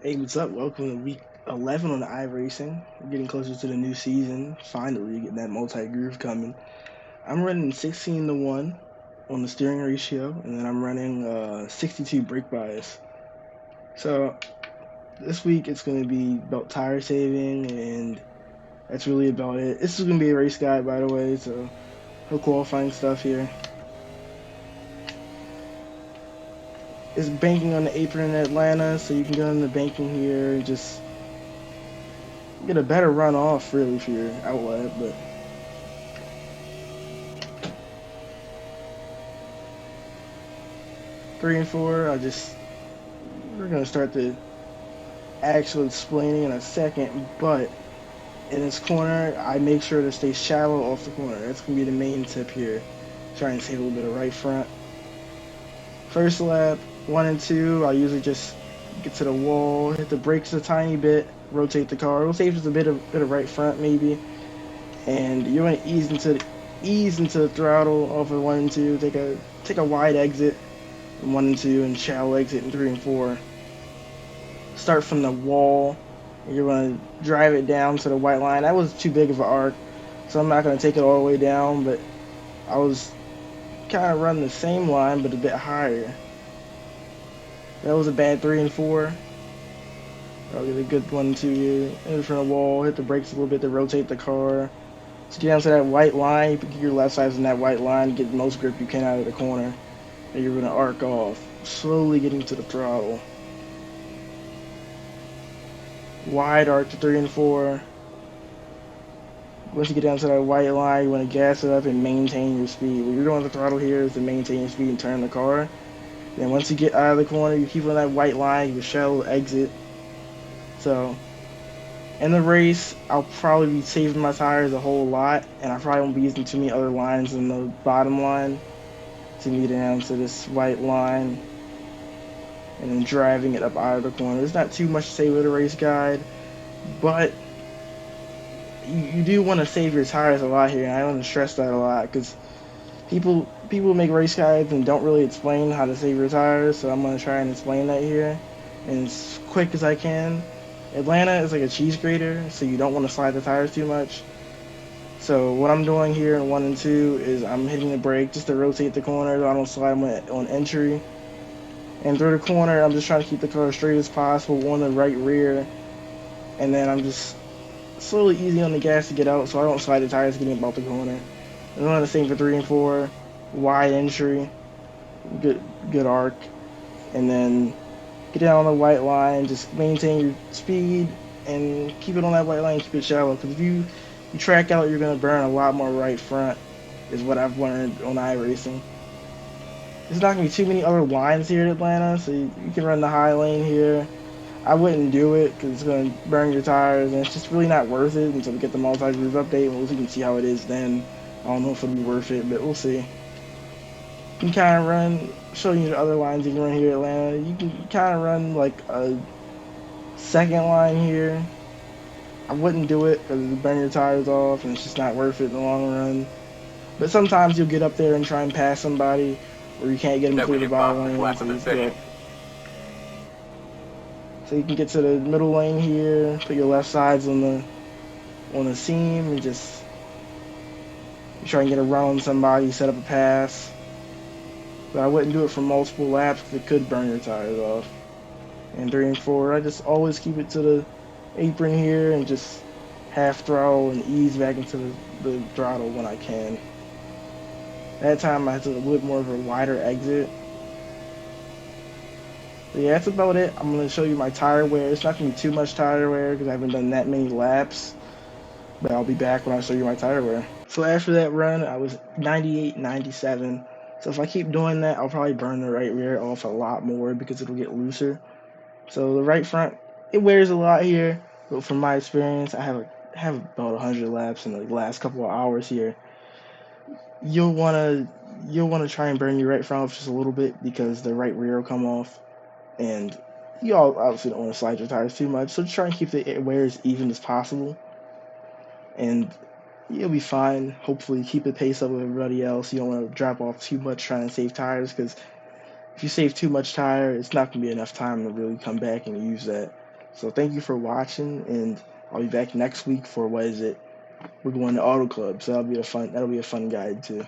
Hey, what's up? Welcome to week 11 on the iRacing. We're getting closer to the new season. Finally, getting that multi groove coming. I'm running 16 to 1 on the steering ratio, and then I'm running 62 brake bias. So, this week it's going to be about tire saving, and that's really about it. This is going to be a race guide, by the way, so no qualifying stuff here. It's banking on the apron in Atlanta, so you can go in the banking here and just get a better run off, really, for your outlet, but 3 and 4, we're gonna start the actual explaining in a second, but in this corner, I make sure to stay shallow off the corner. That's gonna be the main tip here. Try and save a little bit of right front. First lap, 1 and 2, I usually just get to the wall, hit the brakes a tiny bit, rotate the car. It'll save just a bit of right front maybe, and you want to ease into the throttle off of 1 and 2. Take a wide exit in 1 and 2 and shallow exit in 3 and 4. Start from the wall. You're going to drive it down to the white line. That was too big of an arc, so I'm not going to take it all the way down, but I was kind of running the same line, but a bit higher. That was a bad 3 and 4. I'll get a good 1 and 2 here. In front of the wall, hit the brakes a little bit to rotate the car. So get down to that white line. You put your left sides in that white line, get the most grip you can out of the corner, and you're going to arc off, slowly getting to the throttle. Wide arc to 3 and 4. Once you get down to that white line, you want to gas it up and maintain your speed. What you're doing with the throttle here is to maintain your speed and turn the car. Then once you get out of the corner, you keep on that white line, you shallow exit. So in the race, I'll probably be saving my tires a whole lot, and I probably won't be using too many other lines than the bottom line to get down to this white line and then driving it up out of the corner. There's not too much to say with a race guide, but you do want to save your tires a lot here, and I want to stress that a lot because people make race guides and don't really explain how to save your tires, so I'm going to try and explain that here and as quick as I can. Atlanta is like a cheese grater, so you don't want to slide the tires too much. So what I'm doing here in 1 and 2 is I'm hitting the brake just to rotate the corner so I don't slide on entry. And through the corner, I'm just trying to keep the car as straight as possible on the right rear. And then I'm just slowly easing on the gas to get out so I don't slide the tires getting about the corner. I'm doing the same for 3 and 4. Wide entry, good arc. And then get down on the white line, just maintain your speed and keep it on that white line, keep it shallow. Because if you track out, you're going to burn a lot more right front, is what I've learned on iRacing. There's not going to be too many other lines here in Atlanta, so you can run the high lane here. I wouldn't do it because it's going to burn your tires, and it's just really not worth it until we get the multi-groove update. We'll see, can see how it is then. I don't know if it'll be worth it, but we'll see. You can kind of run, showing you the other lines you can run here in Atlanta. You can kind of run like a second line here. I wouldn't do it because it'll burn your tires off, and it's just not worth it in the long run. But sometimes you'll get up there and try and pass somebody, or you can't get them through the bottom lane, so just go. So you can get to the middle lane here, put your left sides on the seam, and just try and get a run on somebody, set up a pass. But I wouldn't do it for multiple laps because it could burn your tires off. And 3 and 4, I just always keep it to the apron here and just half throttle and ease back into the throttle when I can. That time I took a little bit more of a wider exit. But yeah, that's about it. I'm going to show you my tire wear. It's not going to be too much tire wear because I haven't done that many laps. But I'll be back when I show you my tire wear. So after that run, I was 98, 97. So if I keep doing that, I'll probably burn the right rear off a lot more because it'll get looser. So the right front, it wears a lot here. But from my experience, I have about 100 laps in the last couple of hours here. You'll wanna try and burn your right front off just a little bit because the right rear will come off, and you all obviously don't want to slide your tires too much. So just try and keep the wear as even as possible, and you'll be fine. Hopefully, keep the pace up with everybody else. You don't want to drop off too much trying to save tires because if you save too much tire, it's not gonna be enough time to really come back and use that. So thank you for watching, and I'll be back next week for what is it? We're going to Auto Club, so that'll be a fun guide too.